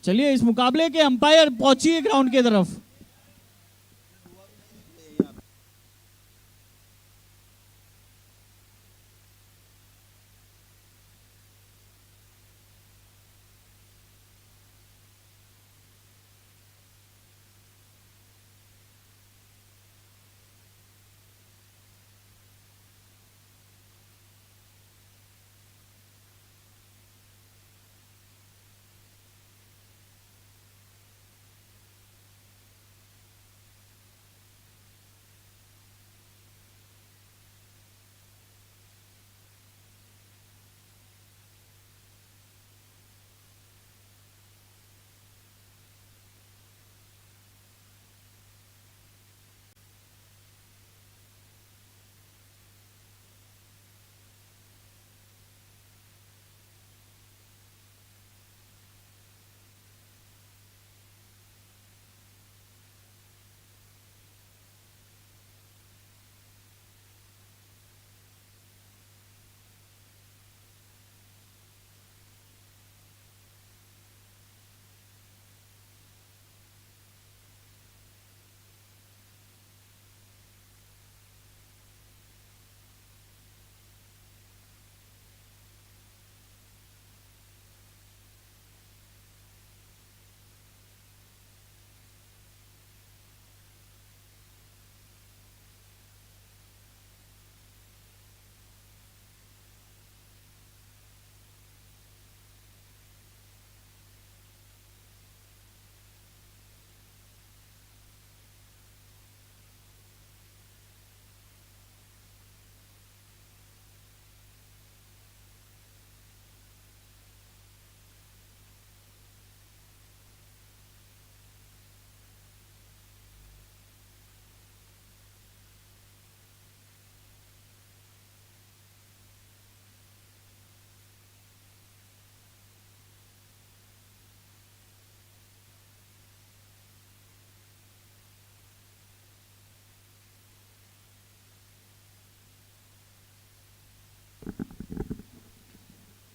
चलिए इस मुकाबले के अंपायर पहुंचिए ग्राउंड की तरफ।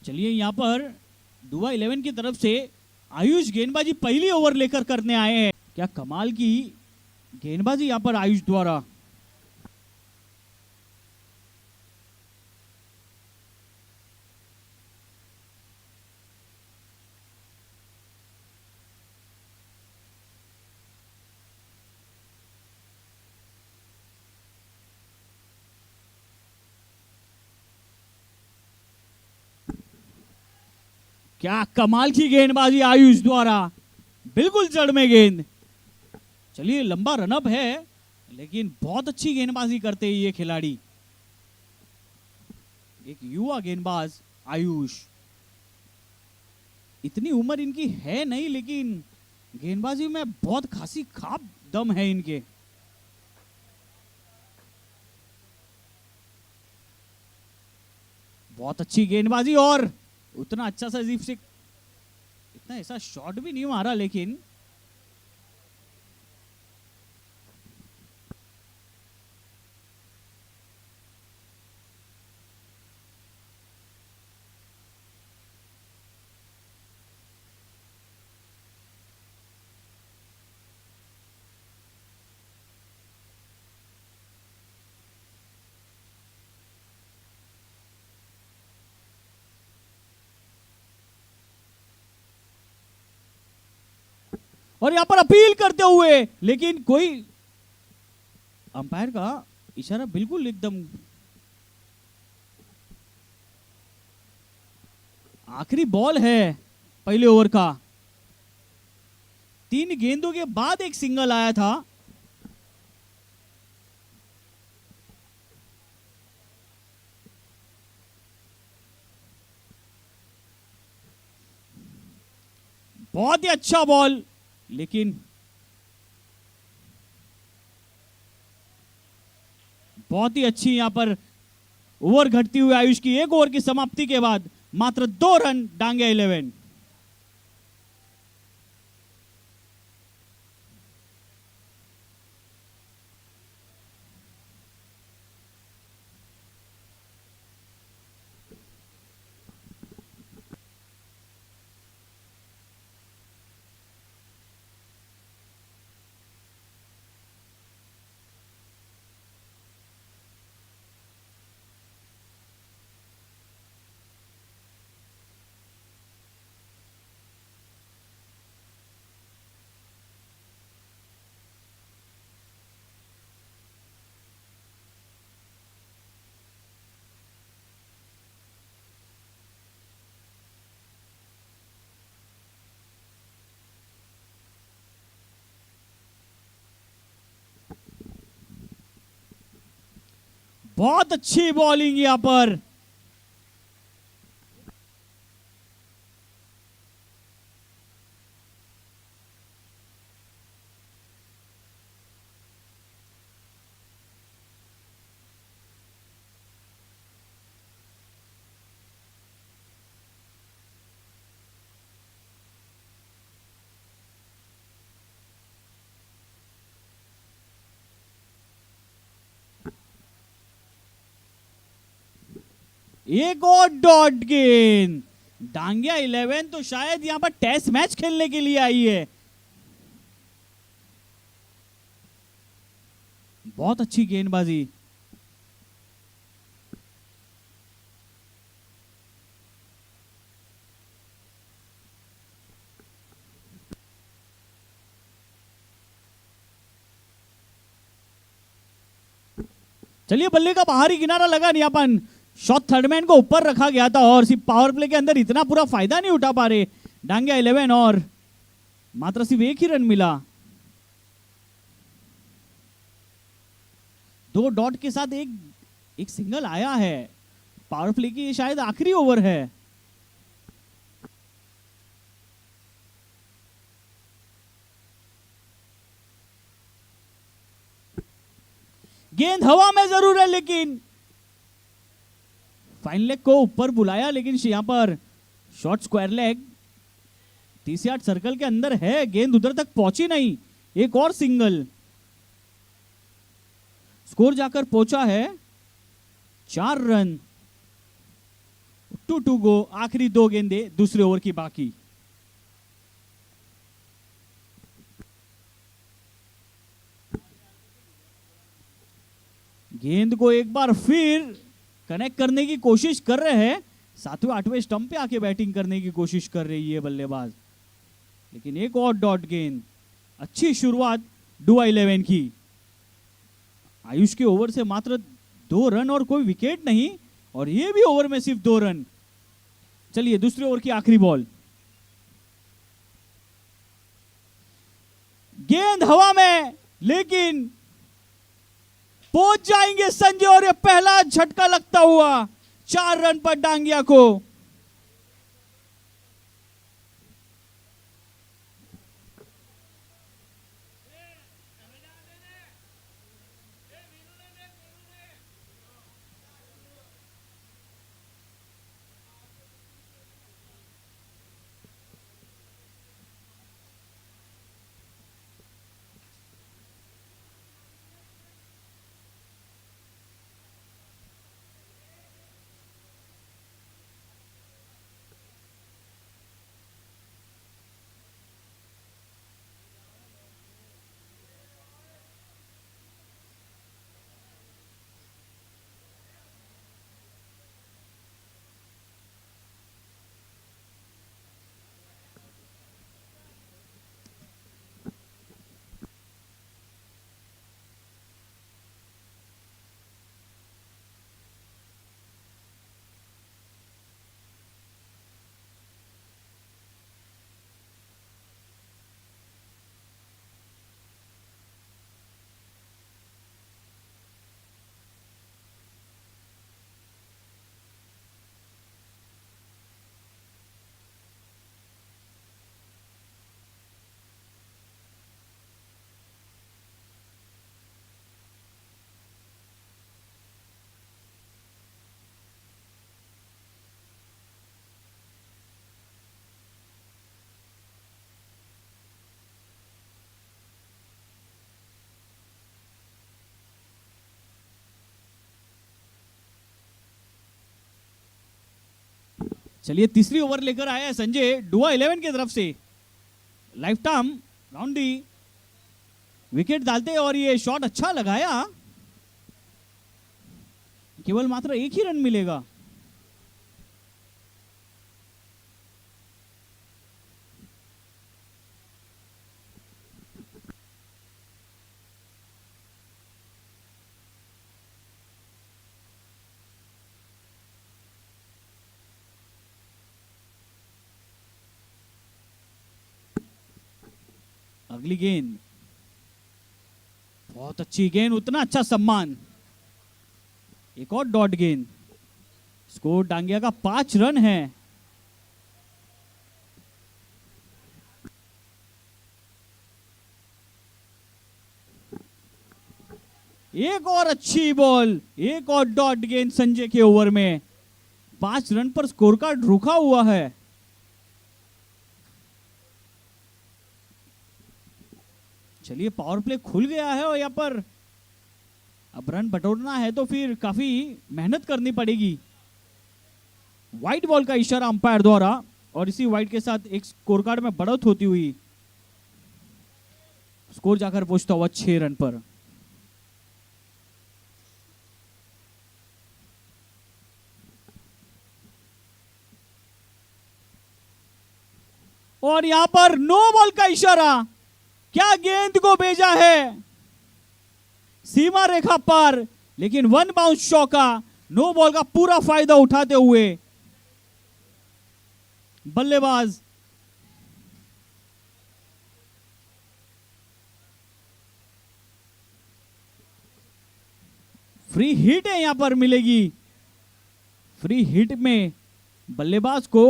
चलिए यहां पर दुआ 11 की तरफ से आयुष गेंदबाजी पहली ओवर लेकर करने आए हैं। क्या कमाल की गेंदबाजी यहां पर आयुष द्वारा। क्या कमाल की गेंदबाजी आयुष द्वारा, बिल्कुल जड़ में गेंद। चलिए लंबा रनअप है लेकिन बहुत अच्छी गेंदबाजी करते हैं ये खिलाड़ी। एक युवा गेंदबाज आयुष, इतनी उम्र इनकी है नहीं लेकिन गेंदबाजी में बहुत खासी खाप दम है इनके। बहुत अच्छी गेंदबाजी और उतना अच्छा सा अजीब से इतना ऐसा शॉट भी नहीं मारा लेकिन और यहां पर अपील करते हुए लेकिन कोई अंपायर का इशारा बिल्कुल एकदम आखिरी बॉल है पहले ओवर का। 3 गेंदों के बाद एक सिंगल आया था। बहुत ही अच्छा बॉल लेकिन बहुत ही अच्छी यहां पर ओवर घटती हुई आयुष की। 1 ओवर की समाप्ति के बाद मात्र 2 रन डांगे 11। बहुत अच्छी बॉलिंग यहां पर। एक और डॉट गेंद। डांगिया 11 तो शायद यहां पर टेस्ट मैच खेलने के लिए आई है। बहुत अच्छी गेंदबाजी। चलिए बल्ले का बाहरी किनारा लगा नहीं, अपन शॉट थर्डमैन को ऊपर रखा गया था और सिर्फ पावर प्ले के अंदर इतना पूरा फायदा नहीं उठा पा रहे डांगिया 11 और मात्र सिर्फ एक ही रन मिला। 2 डॉट के साथ एक सिंगल आया है। पावर प्ले की शायद आखिरी ओवर है। गेंद हवा में जरूर है, लेकिन फाइन लेग को ऊपर बुलाया, लेकिन यहां पर short square leg 30 yard circle के अंदर है, गेंद उधर तक पहुंची नहीं। एक और सिंगल, स्कोर जाकर पहुंचा है 4 रन। 2 गो, आखिरी 2 गेंदे दूसरे ओवर की बाकी। गेंद को एक बार फिर कनेक्ट करने की कोशिश कर रहे हैं। 7वें 8वें स्टंप पे आके बैटिंग करने की कोशिश कर रही है बल्लेबाज, लेकिन एक और डॉट गेंद। अच्छी शुरुआत डुआ 11 की। आयुष के ओवर से मात्र 2 रन और कोई विकेट नहीं, और ये भी ओवर में सिर्फ 2 रन। चलिए दूसरे ओवर की आखिरी बॉल। गेंद हवा में, लेकिन पहुंच जाएंगे संजय, और ये पहला झटका लगता हुआ 4 रन पर डांगिया को। चलिए तीसरी ओवर लेकर आया है संजय डुआ 11 की तरफ से। लाइफ टाइम राउंडी विकेट डालते और ये शॉट अच्छा लगाया, केवल मात्र एक ही रन मिलेगा। अगली गेंद, बहुत अच्छी गेंद, उतना अच्छा सम्मान। एक और डॉट गेंद। स्कोर डांगिया का 5 रन है। एक और अच्छी बॉल, एक और डॉट गेंद संजय के ओवर में। 5 रन पर स्कोर कार्ड रुका हुआ है। चलिए पावर प्ले खुल गया है और यहां पर अब रन बटोरना है तो फिर काफी मेहनत करनी पड़ेगी। व्हाइट बॉल का इशारा अंपायर द्वारा और इसी व्हाइट के साथ एक स्कोर कार्ड में बढ़त होती हुई स्कोर जाकर पहुंचता हुआ 6 रन पर। और यहां पर नो बॉल का इशारा। क्या गेंद को भेजा है सीमा रेखा पर, लेकिन 1 बाउंस चौका। नो बॉल का पूरा फायदा उठाते हुए बल्लेबाज फ्री हिट है यहां पर मिलेगी। फ्री हिट में बल्लेबाज को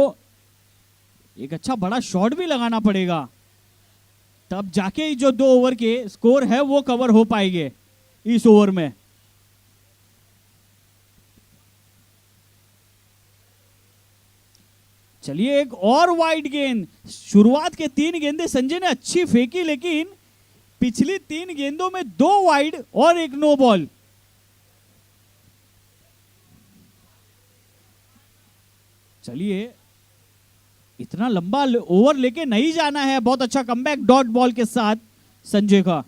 एक अच्छा बड़ा शॉट भी लगाना पड़ेगा, तब जाके जो 2 ओवर के स्कोर है वो कवर हो पाएंगे इस ओवर में। चलिए एक और वाइड गेंद। शुरुआत के 3 गेंदें संजय ने अच्छी फेंकी, लेकिन पिछली 3 गेंदों में 2 वाइड और 1 नो बॉल। चलिए इतना लंबा ओवर लेके नहीं जाना है। बहुत अच्छा कमबैक डॉट बॉल के साथ संजय का।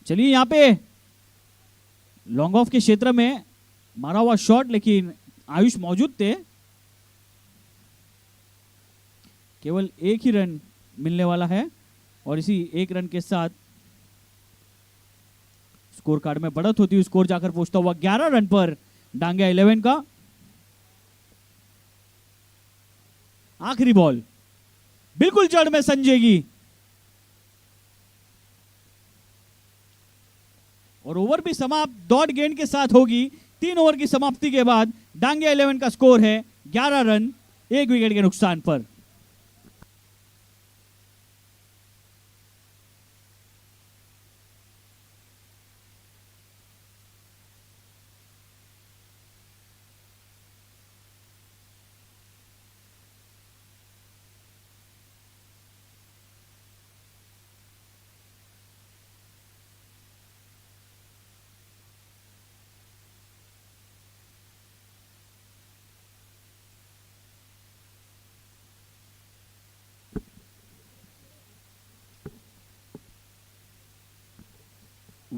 चलिए यहां पे लॉन्ग ऑफ के क्षेत्र में मारा हुआ शॉट, लेकिन आयुष मौजूद थे। केवल 1 ही रन मिलने वाला है और इसी 1 रन के साथ स्कोर कार्ड में बढ़त होती हुई स्कोर जाकर पहुंचता हुआ 11 रन पर डांगिया 11 का। आखिरी बॉल बिल्कुल जड़ में संजय की और ओवर भी समाप्त डॉट गेंद के साथ होगी। 3 ओवर की समाप्ति के बाद डांगिया 11 का स्कोर है 11 रन 1 विकेट के नुकसान पर।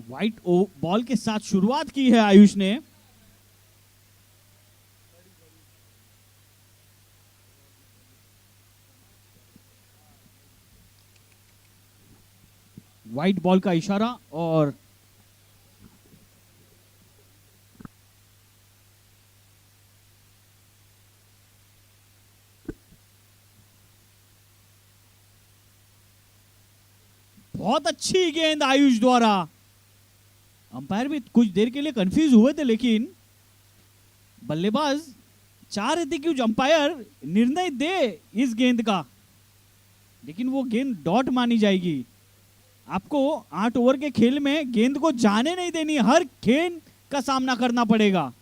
व्हाइट बॉल के साथ शुरुआत की है आयुष ने। व्हाइट बॉल का इशारा और बहुत अच्छी गेंद आयुष द्वारा। अंपायर भी कुछ देर के लिए कंफ्यूज हुए थे, लेकिन बल्लेबाज चाह रहे थे कि अंपायर निर्णय दे इस गेंद का, लेकिन वो गेंद डॉट मानी जाएगी। आपको 8 ओवर के खेल में गेंद को जाने नहीं देनी, हर गेंद का सामना करना पड़ेगा।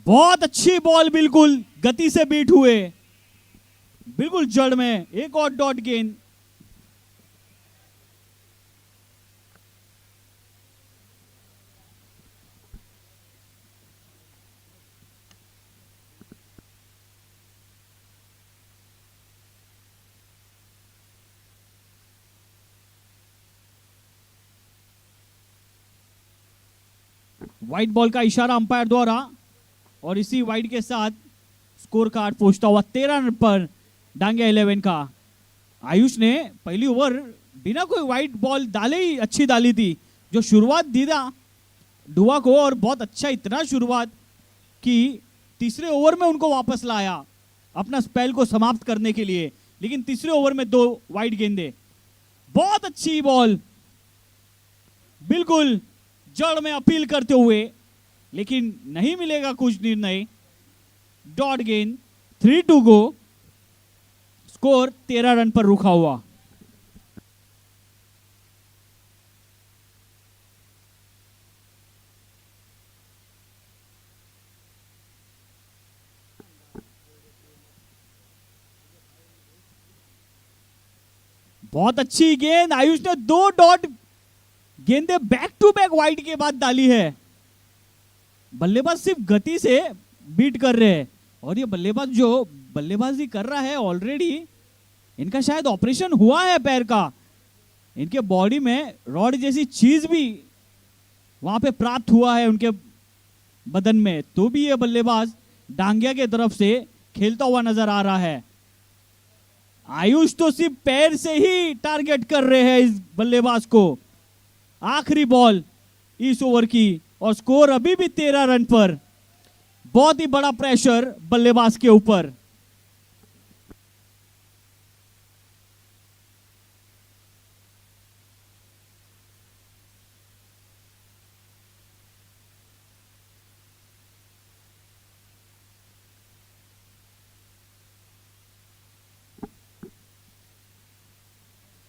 बहुत अच्छी बॉल, बिल्कुल गति से बीट हुए, बिल्कुल जड़ में। एक और डॉट गेंद। व्हाइट बॉल का इशारा अंपायर द्वारा और इसी वाइड के साथ स्कोर कार्ड पहुंचता हुआ 13 रन पर डांगिया 11 का। आयुष ने पहली ओवर बिना कोई वाइट बॉल डाले ही अच्छी डाली थी, जो शुरुआत दी था डुआ को, और बहुत अच्छा इतना शुरुआत कि तीसरे ओवर में उनको वापस लाया अपना स्पेल को समाप्त करने के लिए। लेकिन तीसरे ओवर में 2 वाइड गेंदे, बहुत अच्छी बॉल, बिल्कुल जड़ में अपील करते हुए, लेकिन नहीं मिलेगा कुछ निर्णय। डॉट गेंद, 3 टू गो, स्कोर 13 रन पर रुका हुआ। बहुत अच्छी गेंद, आयुष ने 2 डॉट गेंदे बैक टू बैक वाइड के बाद डाली है। बल्लेबाज सिर्फ गति से बीट कर रहे हैं, और ये बल्लेबाज जो बल्लेबाजी कर रहा है ऑलरेडी, इनका शायद ऑपरेशन हुआ है पैर का, इनके बॉडी में रॉड जैसी चीज भी वहां पे प्राप्त हुआ है उनके बदन में, तो भी ये बल्लेबाज डांगिया के तरफ से खेलता हुआ नजर आ रहा है। आयुष तो सिर्फ पैर से ही टारगेट कर रहे हैं इस बल्लेबाज को। आखिरी बॉल इस ओवर की, और स्कोर अभी भी 13 रन पर। बहुत ही बड़ा प्रेशर बल्लेबाज के ऊपर।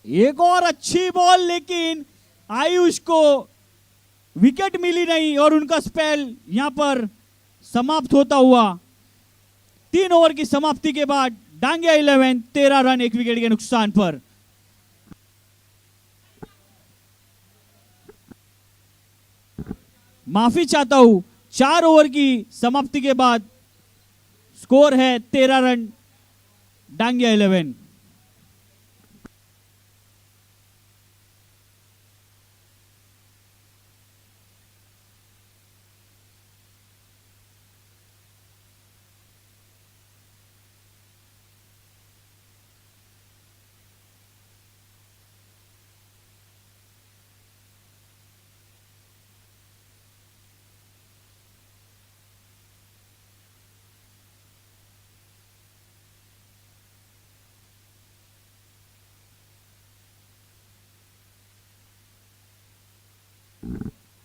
एक और अच्छी बॉल, लेकिन आयुष को विकेट मिली नहीं, और उनका स्पेल यहां पर समाप्त होता हुआ। 3 ओवर की समाप्ति के बाद डांगिया 11 13 रन 1 विकेट के नुकसान पर। माफी चाहता हूं, 4 ओवर की समाप्ति के बाद स्कोर है 13 रन डांगिया 11।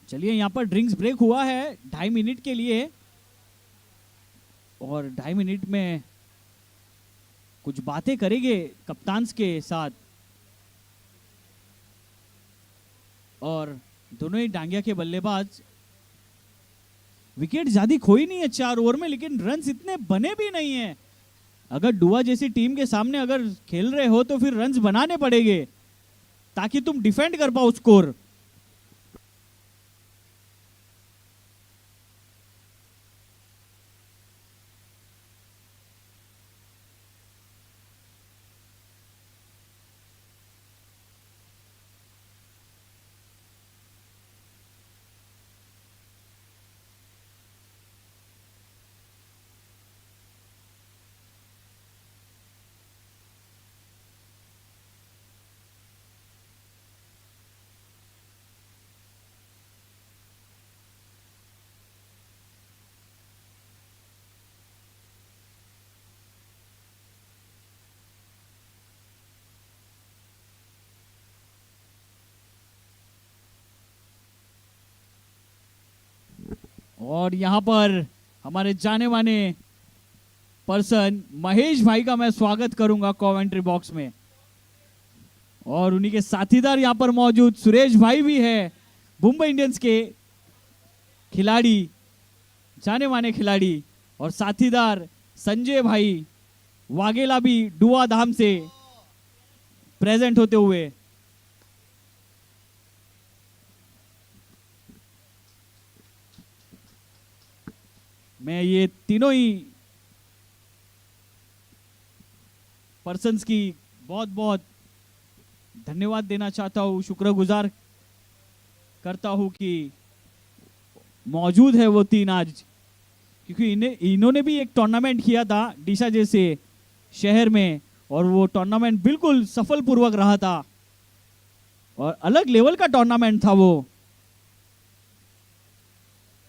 चलिए, यहां पर ड्रिंक्स ब्रेक हुआ है 2.5 मिनट के लिए, और 2.5 मिनट में कुछ बातें करेंगे कप्तान के साथ। और दोनों ही डांगिया के बल्लेबाज, विकेट ज्यादा खोई नहीं है 4 ओवर में, लेकिन रन्स इतने बने भी नहीं है। अगर डुआ जैसी टीम के सामने अगर खेल रहे हो तो फिर रन्स बनाने पड़ेंगे ताकि तुम डिफेंड कर पाओ स्कोर। और यहां पर हमारे जाने माने पर्सन महेश भाई का मैं स्वागत करूंगा कमेंट्री बॉक्स में, और उन्हीं के साथीदार यहां पर मौजूद सुरेश भाई भी है, मुंबई इंडियंस के खिलाड़ी, जाने माने खिलाड़ी, और साथीदार संजय भाई वाघेला भी डुआ धाम से प्रेजेंट होते हुए। मैं ये तीनों ही पर्सन्स की बहुत बहुत धन्यवाद देना चाहता हूँ, शुक्रगुजार करता हूँ कि मौजूद है वो 3 आज, क्योंकि इन्होंने भी एक टूर्नामेंट किया था डीसा जैसे शहर में, और वो टूर्नामेंट बिल्कुल सफल पूर्वक रहा था और अलग लेवल का टूर्नामेंट था वो।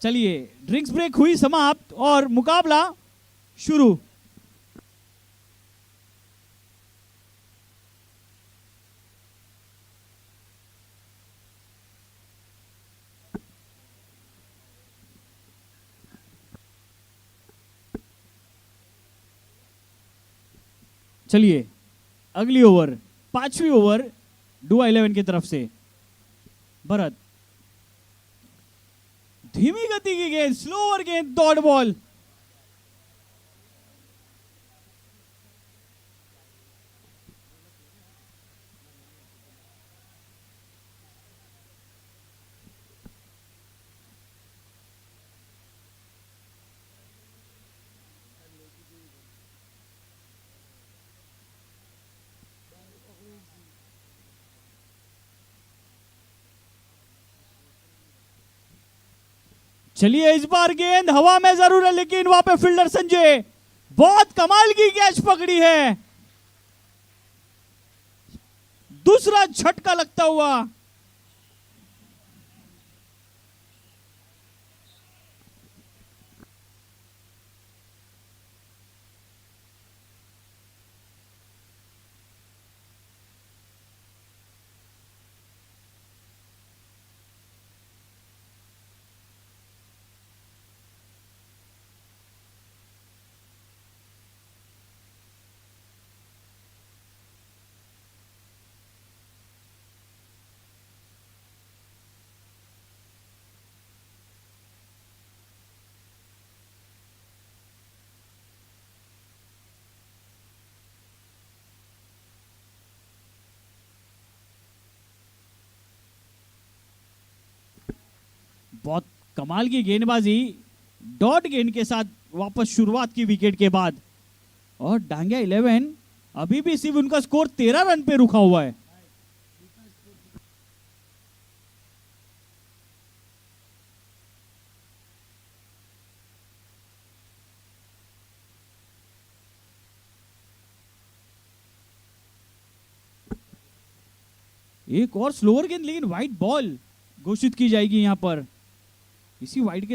चलिए ड्रिंक्स ब्रेक हुई समाप्त और मुकाबला शुरू। चलिए अगली ओवर, पांचवी ओवर डुआ 11 की तरफ से। भरत, धीमी गति की गेंद, स्लोअर गेंद, डॉट बॉल। चलिए इस बार गेंद हवा में जरूर है, लेकिन वहां पे फील्डर संजय बहुत कमाल की कैच पकड़ी है। दूसरा झटका लगता हुआ। बहुत कमाल की गेंदबाजी, डॉट गेंद के साथ वापस शुरुआत की विकेट के बाद। और डांगिया 11 अभी भी सिर्फ उनका स्कोर 13 रन पे रुका हुआ है। एक और स्लोअर गेंद, लेकिन वाइड बॉल घोषित की जाएगी यहां पर। इसी वाइड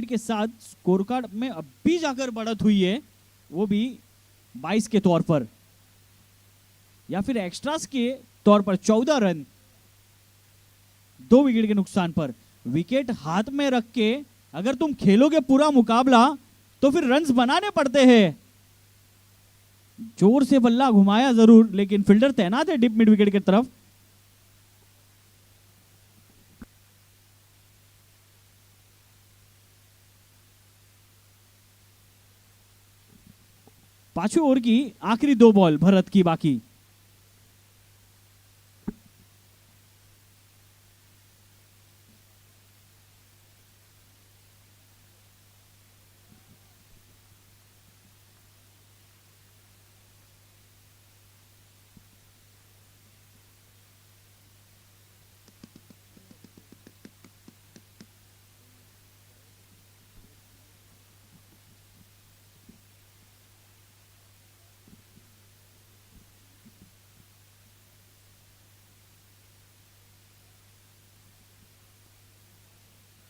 के साथ स्कोर कार्ड में अब भी जाकर बढ़त हुई है, वो भी 22 के तौर पर, या फिर एक्स्ट्रास के तौर पर 14 रन 2 विकेट के नुकसान पर। विकेट हाथ में रख के अगर तुम खेलोगे पूरा मुकाबला तो फिर रन्स बनाने पड़ते हैं। जोर से बल्ला घुमाया जरूर, लेकिन फील्डर तैनात है डिप मिड विकेट की तरफ। पांचवें ओवर की आखिरी 2 बॉल भरत की बाकी।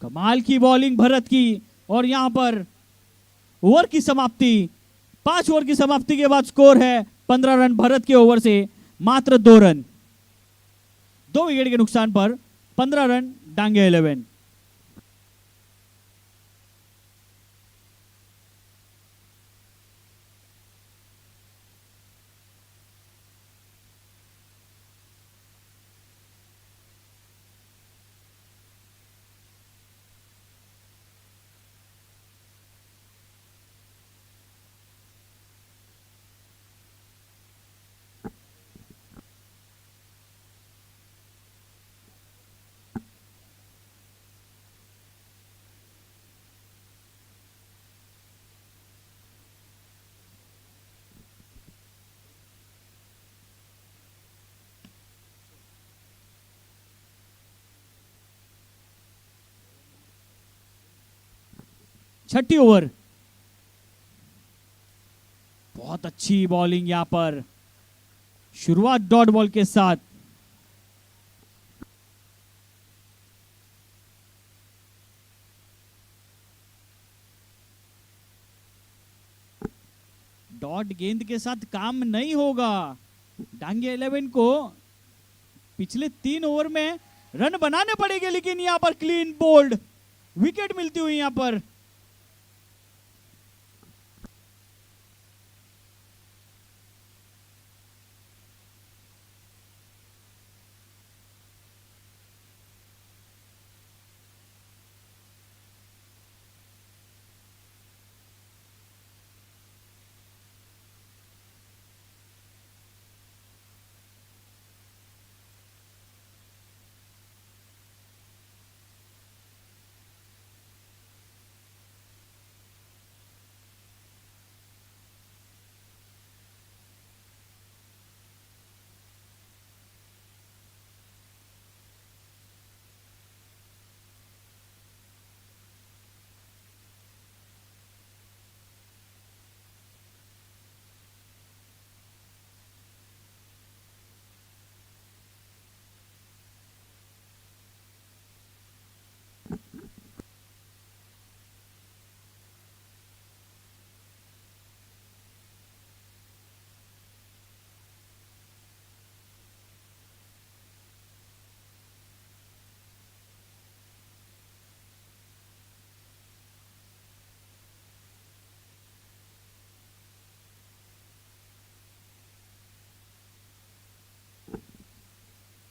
कमाल की बॉलिंग भरत की, और यहां पर ओवर की समाप्ति, 5 ओवर की समाप्ति के बाद स्कोर है 15 रन भरत के ओवर से, मात्र 2 रन 2 विकेट के नुकसान पर 15 रन डांगे 11। छठी ओवर, बहुत बहुत अच्छी बॉलिंग यहां पर, शुरुआत डॉट बॉल के साथ। डॉट गेंद के साथ काम नहीं होगा। डांगे 11 को पिछले 3 ओवर में रन बनाने पड़ेंगे, लेकिन यहां पर क्लीन बोल्ड, विकेट मिलती हुई यहां पर।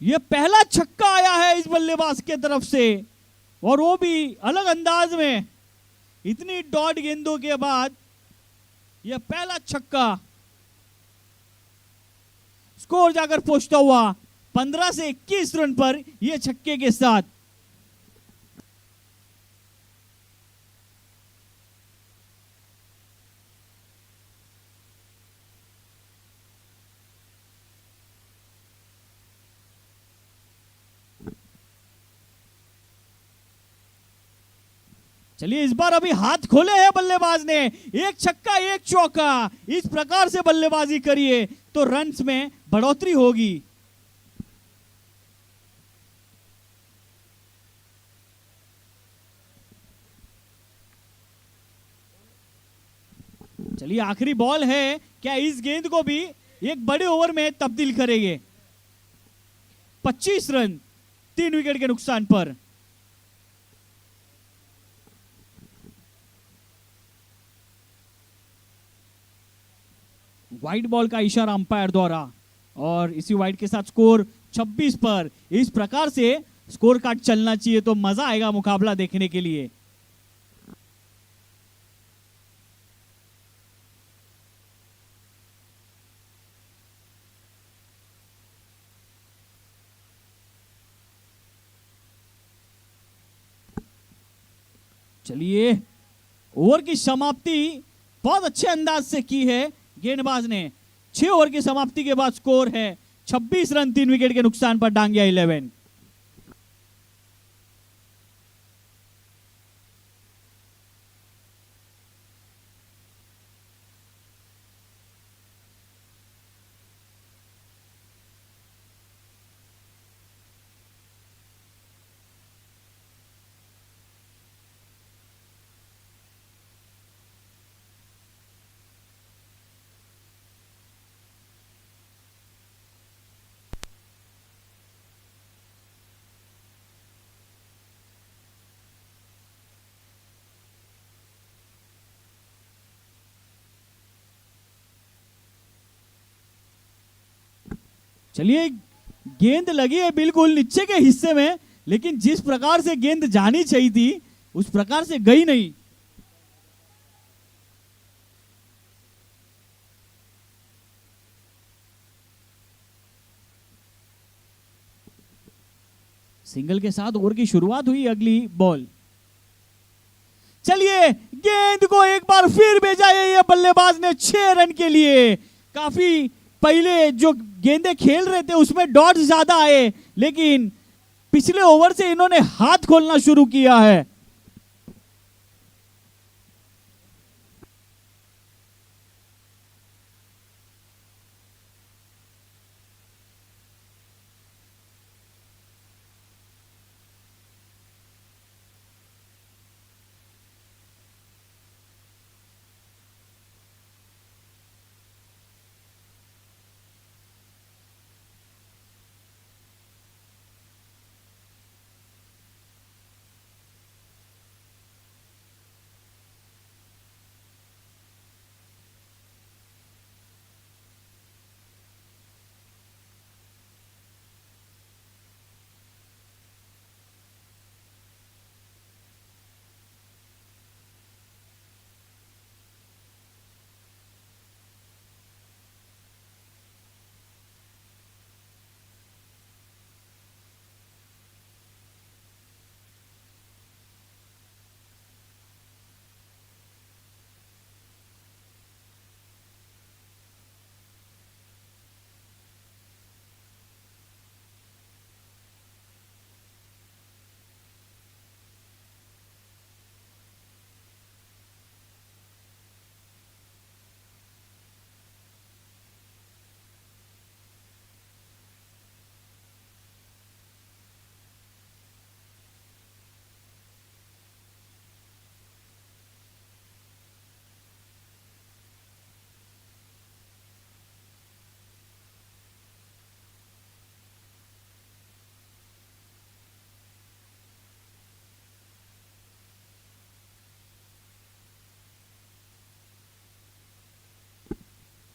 ये पहला छक्का आया है इस बल्लेबाज के तरफ से, और वो भी अलग अंदाज में। इतनी डॉट गेंदों के बाद यह पहला छक्का, स्कोर जाकर पहुंचता हुआ 15 से 21 रन पर यह छक्के के साथ। चलिए इस बार अभी हाथ खोले हैं बल्लेबाज ने, एक छक्का एक चौका, इस प्रकार से बल्लेबाजी करिए तो रन्स में बढ़ोतरी होगी। चलिए आखिरी बॉल है, क्या इस गेंद को भी एक बड़े ओवर में तब्दील करेंगे? 25 रन 3 विकेट के नुकसान पर। वाइड बॉल का इशारा अंपायर द्वारा, और इसी वाइड के साथ स्कोर 26 पर। इस प्रकार से स्कोर कार्ड चलना चाहिए तो मजा आएगा मुकाबला देखने के लिए। चलिए ओवर की समाप्ति बहुत अच्छे अंदाज से की है गेंदबाज ने। 6 ओवर की समाप्ति के बाद स्कोर है 26 रन 3 विकेट के नुकसान पर डांगिया 11। चलिए गेंद लगी है बिल्कुल नीचे के हिस्से में, लेकिन जिस प्रकार से गेंद जानी चाहिए थी उस प्रकार से गई नहीं। सिंगल के साथ ओवर की शुरुआत हुई। अगली बॉल, चलिए गेंद को एक बार फिर भेजा है ये बल्लेबाज ने 6 रन के लिए। काफी पहले जो गेंदें खेल रहे थे उसमें डॉट्स ज्यादा आए, लेकिन पिछले ओवर से इन्होंने हाथ खोलना शुरू किया है।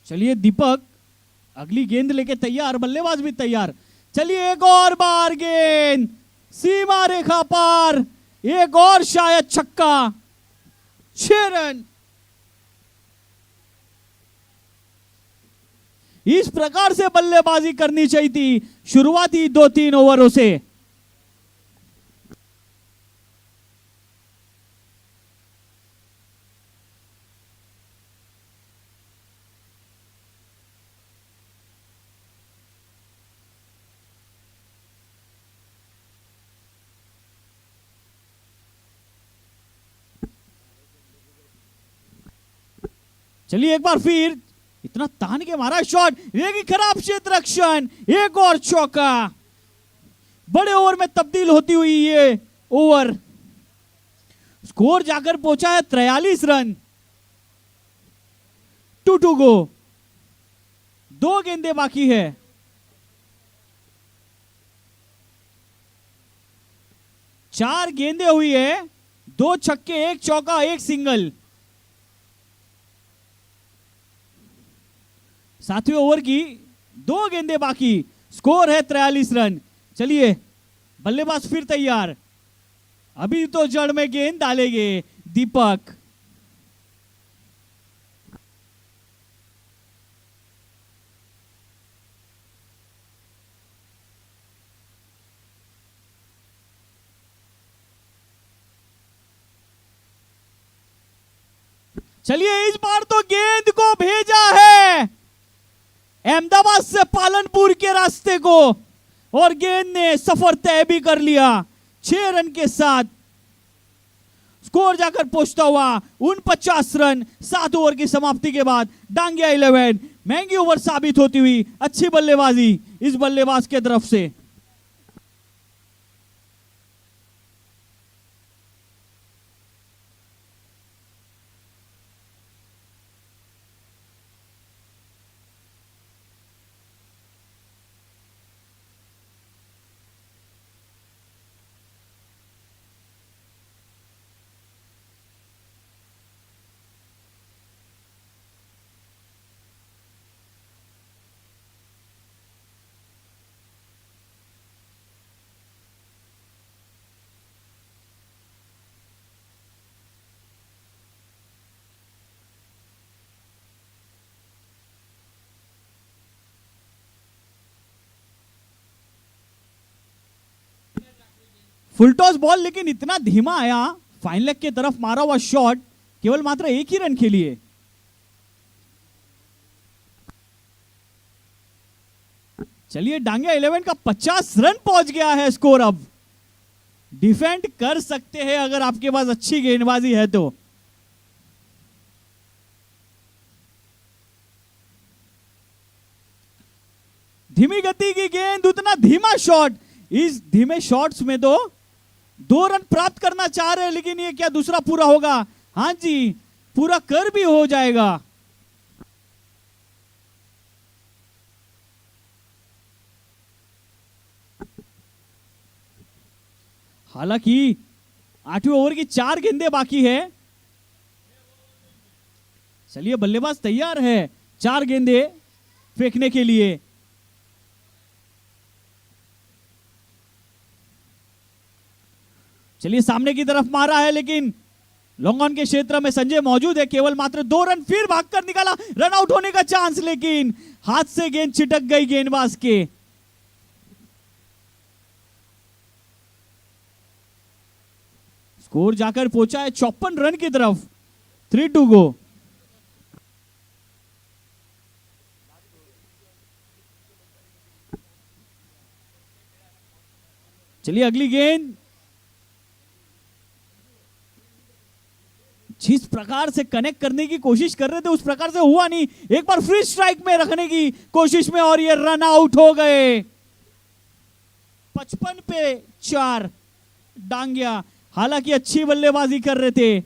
चलिए दीपक अगली गेंद लेके तैयार, बल्लेबाज भी तैयार। चलिए एक और बार गेंद सीमा रेखा पार, एक और शायद छक्का, 6 रन। इस प्रकार से बल्लेबाजी करनी चाहिए थी शुरुआती 2-3 ओवरों से। चलिए एक बार फिर, इतना तान के मारा शॉट, ये खराब क्षेत्र रक्षण, एक और चौका। बड़े ओवर में तब्दील होती हुई ये ओवर, स्कोर जाकर पहुंचा है 43 रन। 2 गो, 2 गेंदे बाकी है। चार गेंदे हुई है, 2 छक्के, 1 चौका, 1 सिंगल। 7वें ओवर की 2 गेंदे बाकी, स्कोर है 43 रन। चलिए बल्लेबाज फिर तैयार, अभी तो जड़ में गेंद डालेंगे दीपक। चलिए इस बार तो गेंद को भेजा है अहमदाबाद से पालनपुर के रास्ते को, और गेंद ने सफर तय भी कर लिया 6 रन के साथ। स्कोर जाकर पहुंचता हुआ 49 रन 7 ओवर की समाप्ति के बाद। डांगिया 11 महंगी ओवर साबित होती हुई अच्छी बल्लेबाजी इस बल्लेबाज के तरफ से। फुल टॉस बॉल, लेकिन इतना धीमा आया, फाइन लेग के तरफ मारा हुआ शॉट, केवल मात्र 1 ही रन के लिए। चलिए डांगिया 11 का 50 रन पहुंच गया है स्कोर। अब डिफेंड कर सकते हैं अगर आपके पास अच्छी गेंदबाजी है तो। धीमी गति की गेंद, उतना धीमा शॉट, इस धीमे शॉट्स में तो 2 रन प्राप्त करना चाह रहे हैं, लेकिन ये क्या दूसरा पूरा होगा? हां जी, पूरा कर भी हो जाएगा। हालांकि 8वें ओवर की 4 गेंदें बाकी है। चलिए बल्लेबाज तैयार है 4 गेंदें फेंकने के लिए। चलिए सामने की तरफ मारा है, लेकिन लॉन्ग ऑन के क्षेत्र में संजय मौजूद है, केवल मात्र 2 रन, फिर भागकर निकाला, रन आउट होने का चांस, लेकिन हाथ से गेंद छिटक गई गेंदबाज के। स्कोर जाकर पहुंचा है 54 रन की तरफ। 3 गो। चलिए अगली गेंद, जिस प्रकार से कनेक्ट करने की कोशिश कर रहे थे उस प्रकार से हुआ नहीं। एक बार फ्री स्ट्राइक में रखने की कोशिश में, और ये रन आउट हो गए। 55 पे 4 डांगिया, हालांकि अच्छी बल्लेबाजी कर रहे थे।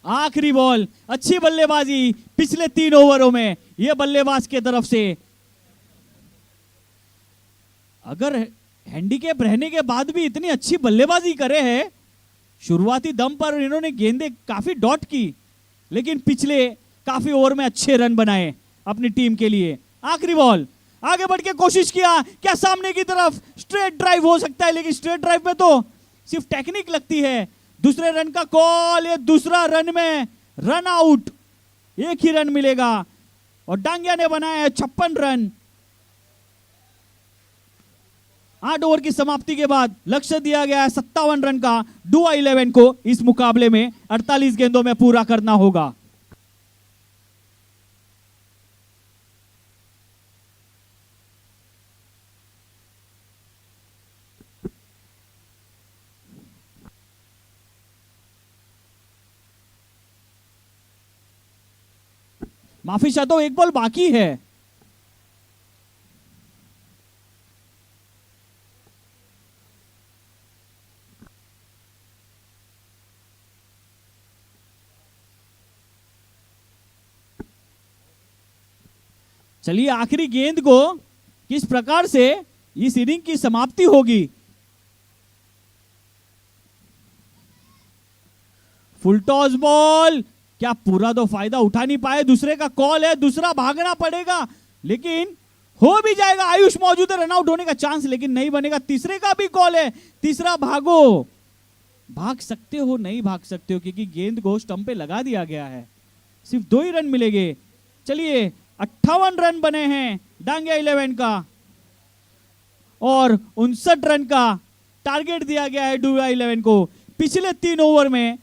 आखिरी बॉल, अच्छी बल्लेबाजी पिछले 3 ओवरों में, यह बल्लेबाज के तरफ से। अगर हैंडीकैप रहने के बाद भी इतनी अच्छी बल्लेबाजी करे है, शुरुआती दम पर इन्होंने गेंदें काफी डॉट की, लेकिन पिछले काफी ओवर में अच्छे रन बनाए अपनी टीम के लिए। आखिरी बॉल, आगे बढ़ के कोशिश किया, क्या सामने की तरफ स्ट्रेट ड्राइव हो सकता है, लेकिन स्ट्रेट ड्राइव में तो सिर्फ टेक्निक लगती है। दूसरे रन का कॉल, ये दूसरा रन में रन आउट, एक ही रन मिलेगा और डांगिया ने बनाया है 56 रन। 8 ओवर की समाप्ति के बाद लक्ष्य दिया गया है 57 रन का। डुआ 11 को इस मुकाबले में 48 गेंदों में पूरा करना होगा। माफी चाहता हूं, एक बॉल बाकी है। चलिए आखिरी गेंद को किस प्रकार से इस इनिंग की समाप्ति होगी। फुल टॉस बॉल, क्या पूरा तो फायदा उठा नहीं पाए, दूसरे का कॉल है, दूसरा भागना पड़ेगा, लेकिन हो भी जाएगा। आयुष मौजूद है, रनआउट होने का चांस लेकिन नहीं बनेगा। तीसरे का भी कॉल है, तीसरा भागो। भाग सकते हो, नहीं भाग सकते हो, क्योंकि गेंद को स्टंप पे लगा दिया गया है। सिर्फ 2 ही रन मिलेंगे। चलिए 58 रन बने हैं डांगिया 11 का और 59 रन का टारगेट दिया गया है डुआ 11 को। पिछले 3 ओवर में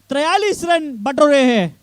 43 रन बटोरे हैं।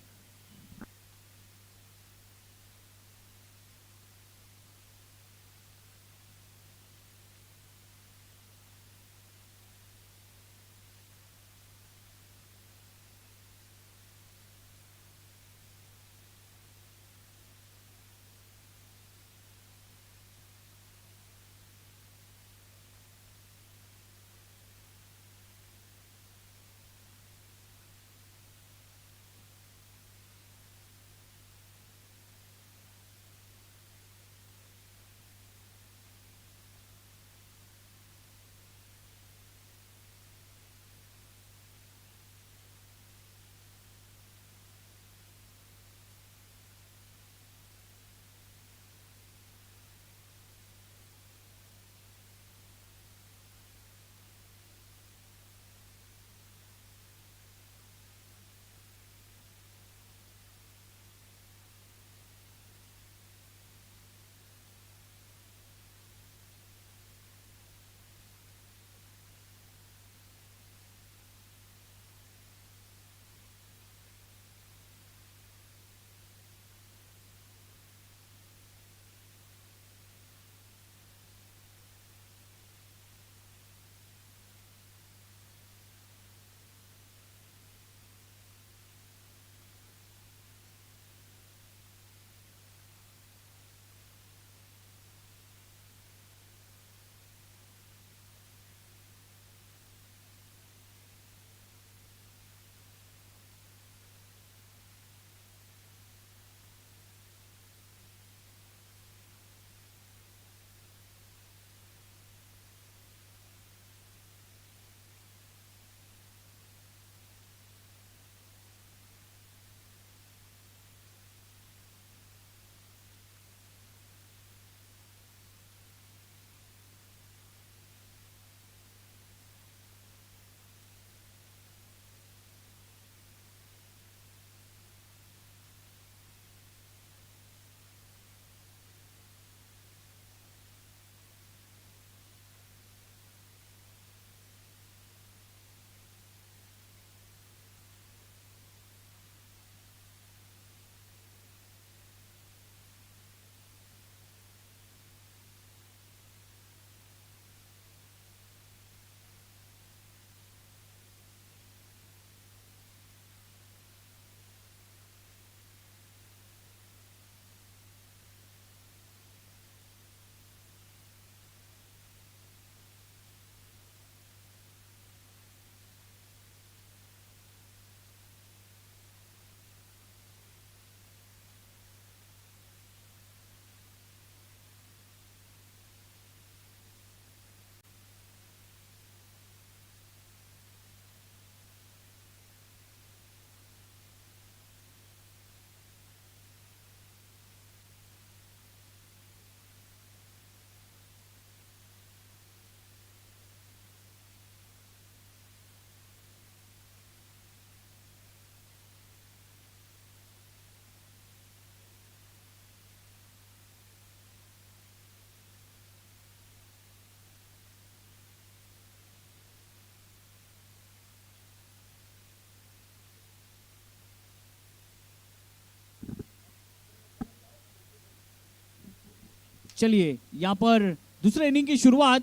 चलिए यहाँ पर दूसरे इनिंग की शुरुआत,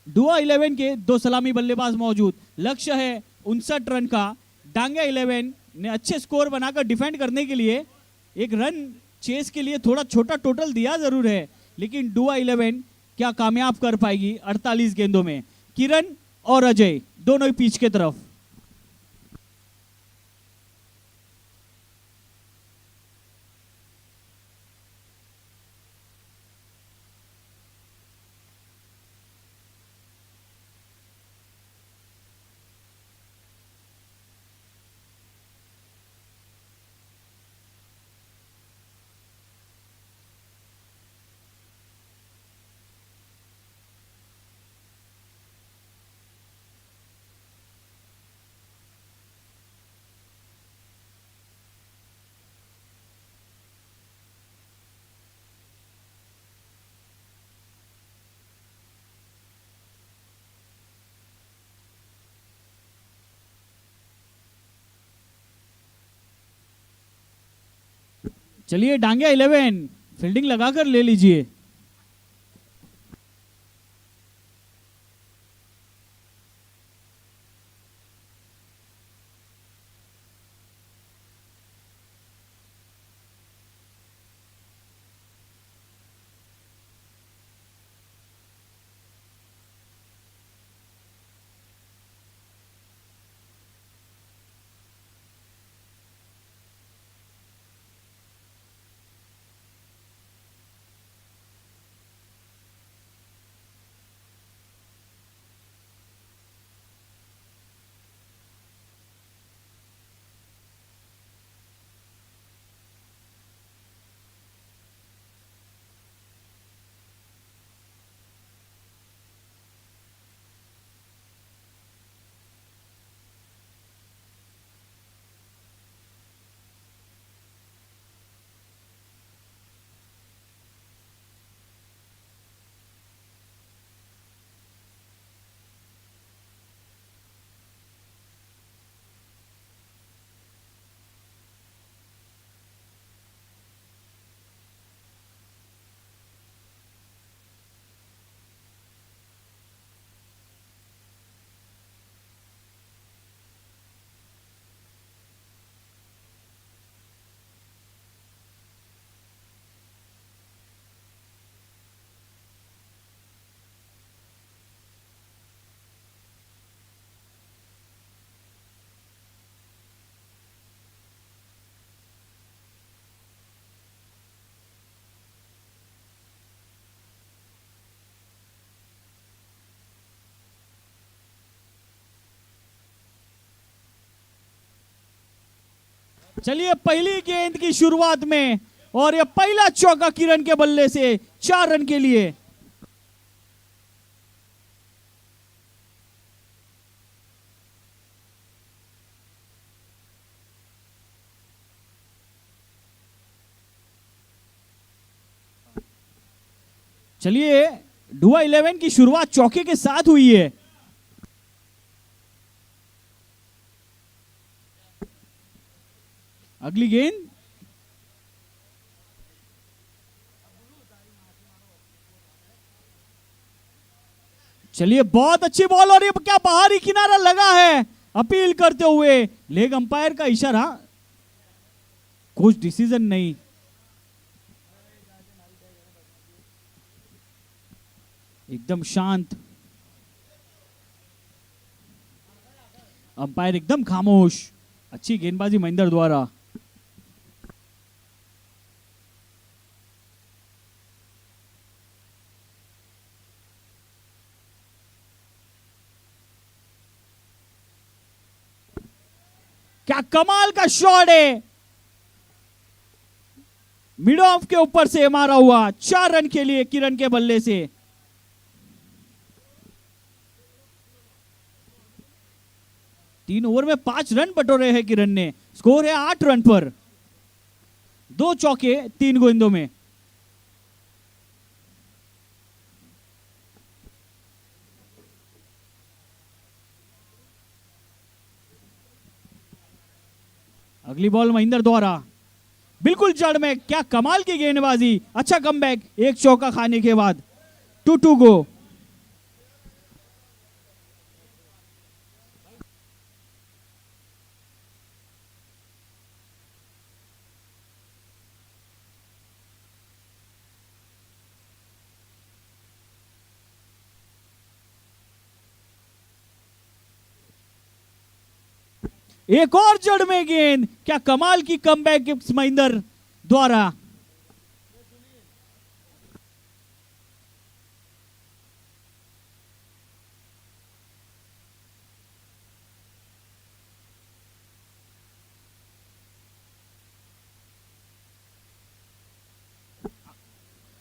डुआ 11 के 2 सलामी बल्लेबाज मौजूद, लक्ष्य है 59 रन का। डांगे 11 ने अच्छे स्कोर बनाकर डिफेंड करने के लिए एक रन चेस के लिए थोड़ा छोटा टोटल दिया जरूर है, लेकिन डुआ 11 क्या कामयाब कर पाएगी 48 गेंदों में। किरण और अजय दोनों ही पिच के तरफ। चलिए डांगे 11 फील्डिंग लगाकर ले लीजिए। चलिए पहली गेंद की शुरुआत में और यह पहला चौका किरण के बल्ले से 4 रन के लिए। चलिए डुआ 11 की शुरुआत चौके के साथ हुई है। अगली गेंद चलिए बहुत अच्छी बॉल और ये क्या बाहरी किनारा लगा है अपील करते हुए। लेग अंपायर का इशारा, कुछ डिसीजन नहीं। एकदम शांत, अंपायर एकदम खामोश। अच्छी गेंदबाजी महेंद्र द्वारा। क्या कमाल का शॉट है, मिड ऑफ के ऊपर से मारा हुआ। 4 रन के लिए किरण के बल्ले से। तीन ओवर में 5 रन बटोरे हैं किरण ने। स्कोर है 8 रन पर, 2 चौके 3 गेंदों में। अगली बॉल महेंद्र द्वारा। बिल्कुल जड़ में, क्या कमाल की गेंदबाजी, अच्छा कमबैक एक चौका खाने के बाद। 2 गो। एक और जड़ में गेंद, क्या कमाल की कमबैक महेंद्र द्वारा।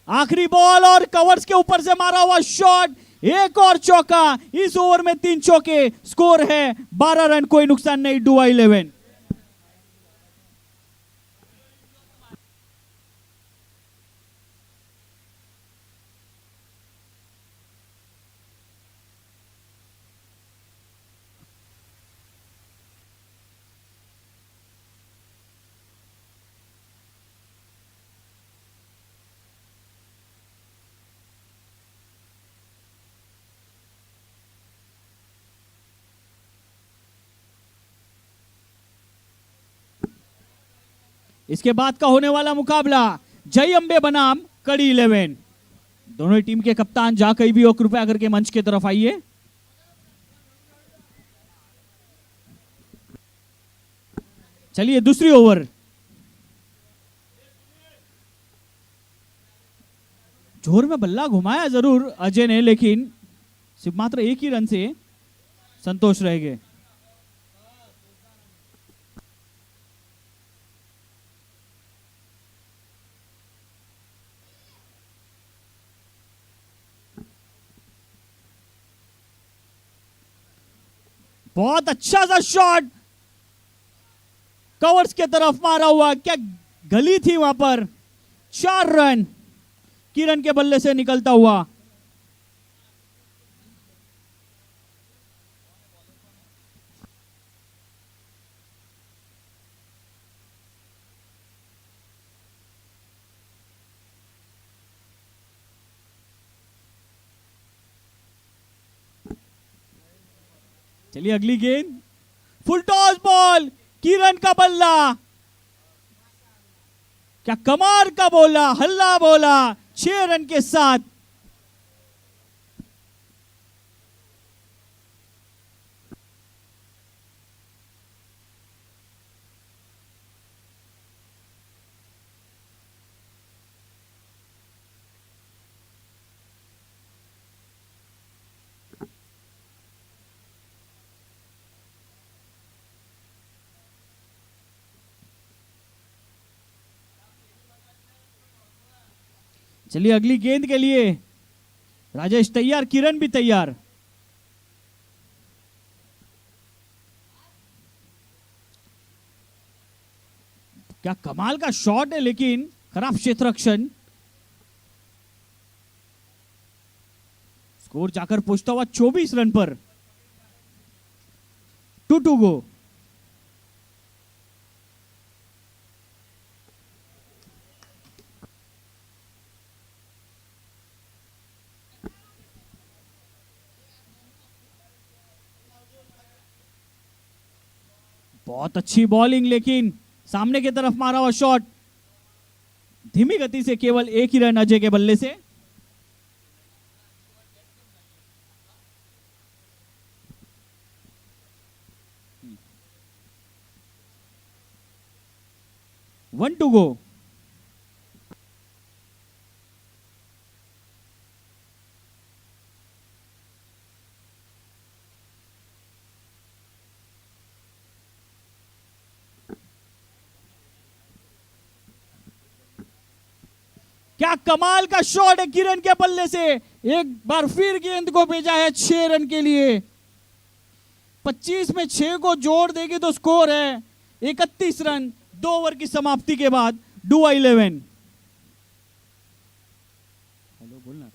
आखिरी बॉल और कवर्स के ऊपर से मारा हुआ शॉट, एक और चौका। इस ओवर में 3 चौके, स्कोर है 12 रन, कोई नुकसान नहीं। डुआ 11। इसके बाद का होने वाला मुकाबला जय अंबे बनाम कड़ी 11। दोनों ही टीम के कप्तान जहां कहीं भी हो, कृपया करके मंच की तरफ आइए। चलिए दूसरी ओवर। जोर में बल्ला घुमाया जरूर अजय ने, लेकिन सिर्फ मात्र एक ही रन से संतोष रह गए। बहुत अच्छा सा शॉट, कवर्स के तरफ मारा हुआ, क्या गली थी वहां पर। 4 रन किरण के बल्ले से निकलता हुआ। चलिए अगली गेंद, फुल टॉस बॉल, किरण का बल्ला, क्या कमाल का बोला, हल्ला बोला, 6 रन के साथ। चलिए अगली गेंद के लिए राजेश तैयार, किरण भी तैयार। क्या कमाल का शॉट है, लेकिन खराब क्षेत्र रक्षण। स्कोर जाकर पहुंचता हुआ 24 रन पर। 2 गो। बहुत अच्छी बॉलिंग, लेकिन सामने की तरफ मारा हुआ शॉट, धीमी गति से केवल एक ही रन अजय के बल्ले से। One two go. क्या कमाल का शॉट है किरण के बल्ले से, एक बार फिर गेंद को भेजा है 6 रन के लिए। 25 में 6 को जोड़ देगी तो स्कोर है 31 रन, 2 ओवर की समाप्ति के बाद। डुआ 11। हेलो बोलना।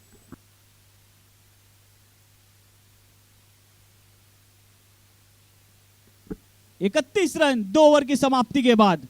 31 रन 2 ओवर की समाप्ति के बाद।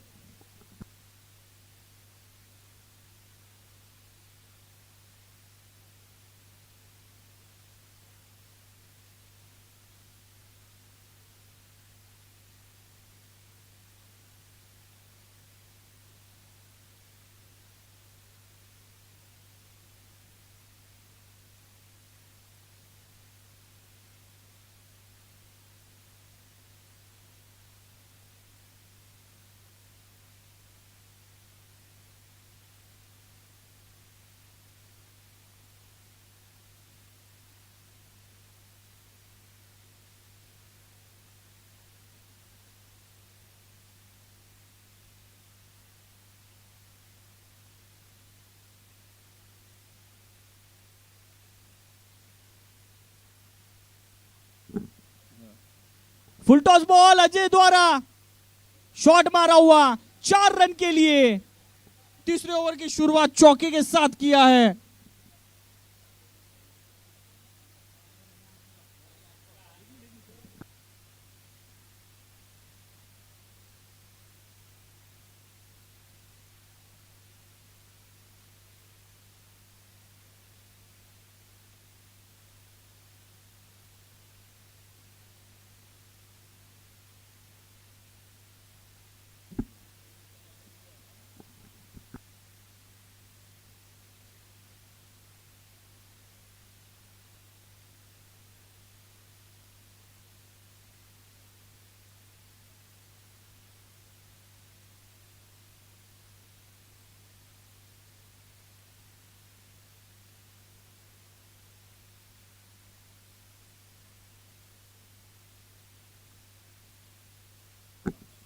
फुल टॉस बॉल अजय द्वारा शॉट मारा हुआ 4 रन के लिए। तीसरे ओवर की शुरुआत चौके के साथ किया है।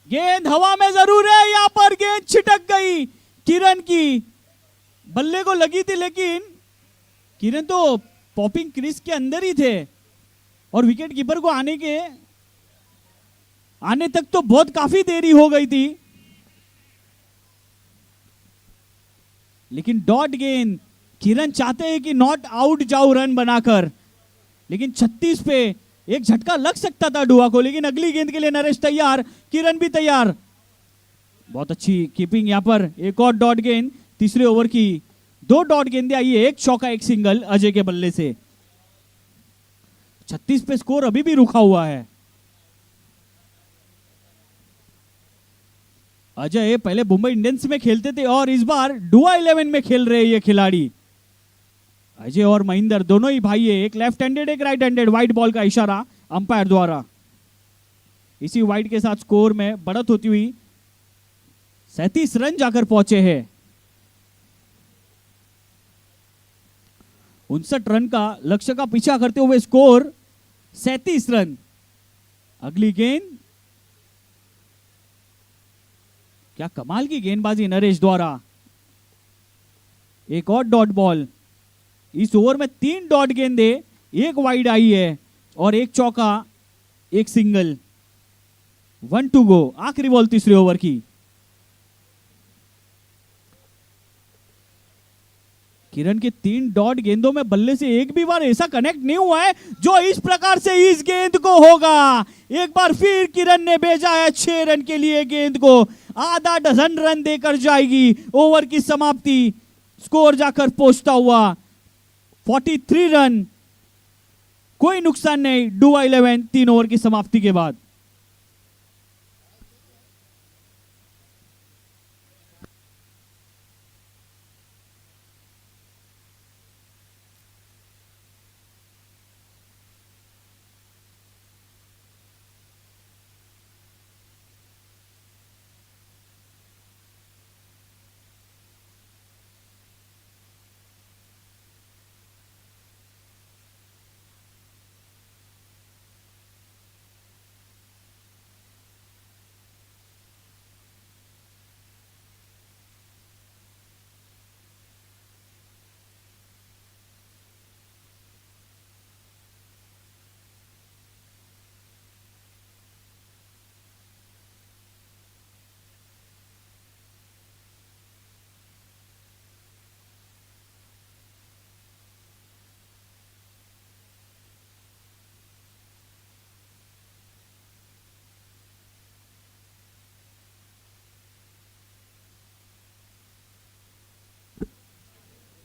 गेंद हवा में जरूर है, यहां पर गेंद छिटक गई किरण की। बल्ले को लगी थी लेकिन किरण तो पॉपिंग क्रीज के अंदर ही थे और विकेट कीपर को आने तक तो बहुत काफी देरी हो गई थी। लेकिन डॉट गेंद, किरण चाहते हैं कि नॉट आउट जाओ रन बनाकर, लेकिन 36 पे एक झटका लग सकता था डुआ को। लेकिन अगली गेंद के लिए नरेश तैयार, किरण भी तैयार। बहुत अच्छी कीपिंग यहां पर। एक और डॉट गेंद तीसरे ओवर की। 2 डॉट गेंदें आई है, एक चौका एक सिंगल अजय के बल्ले से। 36 पे स्कोर अभी भी रुका हुआ है। अजय पहले मुंबई इंडियंस में खेलते थे और इस बार डुआ 11 में खेल रहे ये खिलाड़ी। अजय और महेंद्र दोनों ही भाई है, एक लेफ्ट हैंडेड एक राइट हैंडेड। वाइड बॉल का इशारा अंपायर द्वारा। इसी वाइड के साथ स्कोर में बढ़त होती हुई 37 रन जाकर पहुंचे हैं। 59 रन का लक्ष्य का पीछा करते हुए स्कोर 37 रन। अगली गेंद, क्या कमाल की गेंदबाजी नरेश द्वारा। एक और डॉट बॉल। इस ओवर में 3 डॉट गेंदे, एक वाइड आई है और एक चौका एक सिंगल। 1 टू गो, आखिरी बॉल तीसरे ओवर की। किरण के 3 डॉट गेंदों में बल्ले से एक भी बार ऐसा कनेक्ट नहीं हुआ है जो इस प्रकार से इस गेंद को होगा। एक बार फिर किरण ने भेजा है 6 रन के लिए गेंद को। आधा डजन रन देकर जाएगी ओवर की समाप्ति। स्कोर जाकर पहुंचता हुआ 43 रन। कोई नुकसान नहीं डुआ 11 3 ओवर की समाप्ति के बाद।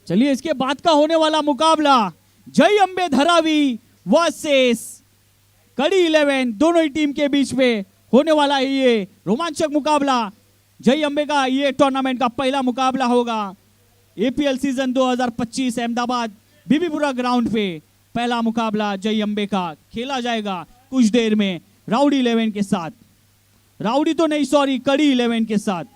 चलिए इसके बाद का होने वाला मुकाबला जय अंबे धरावी वर्सेस कड़ी 11, दोनों ही टीम के बीच में होने वाला है ये रोमांचक मुकाबला। जय अंबे का ये टूर्नामेंट का पहला मुकाबला होगा। एपीएल सीजन 2025 अहमदाबाद बीबीपुरा ग्राउंड पे पहला मुकाबला जय अंबे का खेला जाएगा कुछ देर में राउडी 11 के साथ। राउडी तो नहीं, सॉरी, कड़ी 11 के साथ।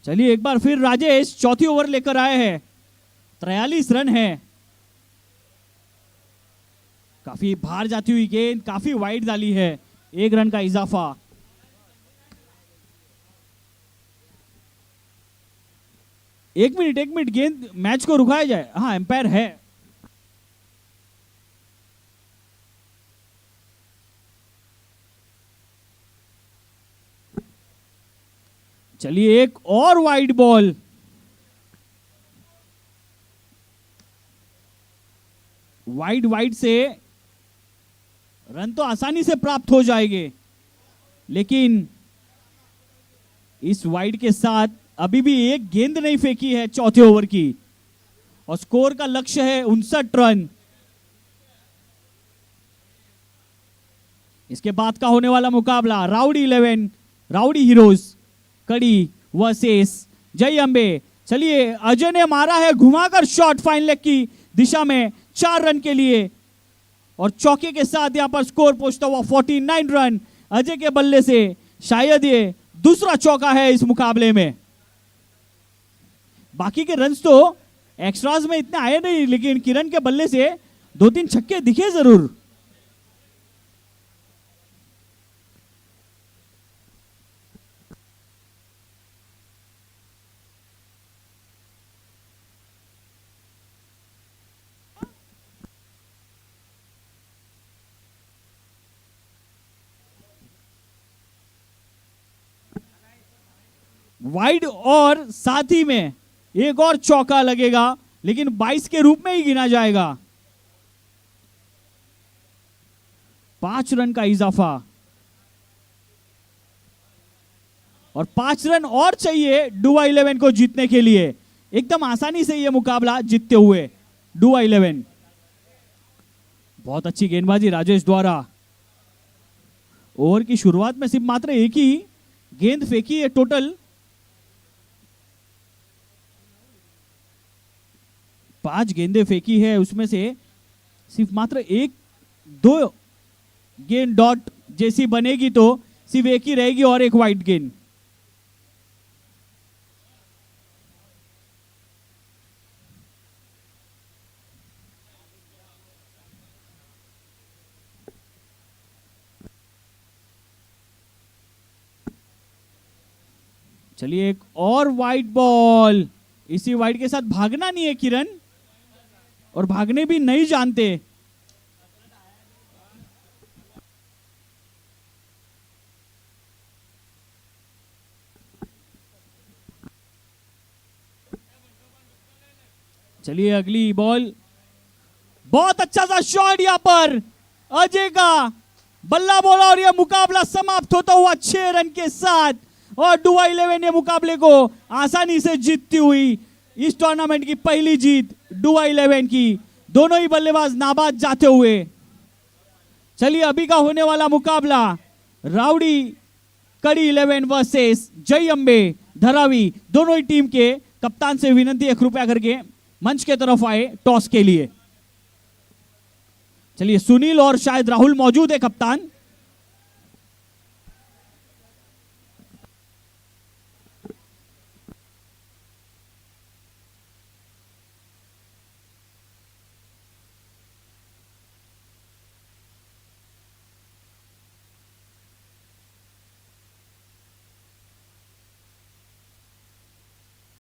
चलिए एक बार फिर राजेश चौथी ओवर लेकर आए हैं। 43 रन है। काफी बाहर जाती हुई गेंद, काफी वाइड डाली है, 1 रन का इजाफा। एक मिनट गेंद मैच को रुकाया जाए। हाँ, एम्पायर है। चलिए एक और वाइड बॉल। वाइड से रन तो आसानी से प्राप्त हो जाएंगे, लेकिन इस वाइड के साथ अभी भी एक गेंद नहीं फेंकी है चौथे ओवर की, और स्कोर का लक्ष्य है 59 रन। इसके बाद का होने वाला मुकाबला राउडी 11 राउडी हीरोज कड़ी वर्सेस जय अंबे। चलिए अजय ने मारा है घुमाकर शॉट फाइन लेग की दिशा में 4 रन के लिए, और चौके के साथ यहां पर स्कोर पहुंचता हुआ 49 रन अजय के बल्ले से। शायद ये दूसरा चौका है इस मुकाबले में। बाकी के रन्स तो एक्स्ट्राज में इतने आए नहीं, लेकिन किरण के बल्ले से 2-3 छक्के दिखे जरूर। वाइड और साथ ही में एक और चौका लगेगा, लेकिन 22 के रूप में ही गिना जाएगा। 5 रन का इजाफा, और 5 रन और चाहिए डुआ 11 को जीतने के लिए। एकदम आसानी से यह मुकाबला जीतते हुए डुआ 11। बहुत अच्छी गेंदबाजी राजेश द्वारा। ओवर की शुरुआत में सिर्फ मात्र एक ही गेंद फेंकी है टोटल। 5 गेंदें फेंकी है, उसमें से सिर्फ मात्र 1-2 गेंद डॉट जैसी बनेगी तो सिर्फ एक ही रहेगी, और एक वाइड गेंद। चलिए एक और वाइड बॉल। इसी वाइड के साथ भागना नहीं है किरण, और भागने भी नहीं जानते। चलिए अगली बॉल। बहुत अच्छा सा शॉट यहां पर अजय का, बल्ला बोला, और यह मुकाबला समाप्त होता हुआ 6 रन के साथ। और डुआ 11 ने मुकाबले को आसानी से जीतती हुई इस टूर्नामेंट की पहली जीत डुआ 11 की। दोनों ही बल्लेबाज नाबाद जाते हुए। चलिए अभी का होने वाला मुकाबला राउडी कड़ी 11 वर्सेस जय अंबे धरावी। दोनों ही टीम के कप्तान से विनंती है कृपया करके मंच के तरफ आए टॉस के लिए। चलिए सुनील और शायद राहुल मौजूद है कप्तान।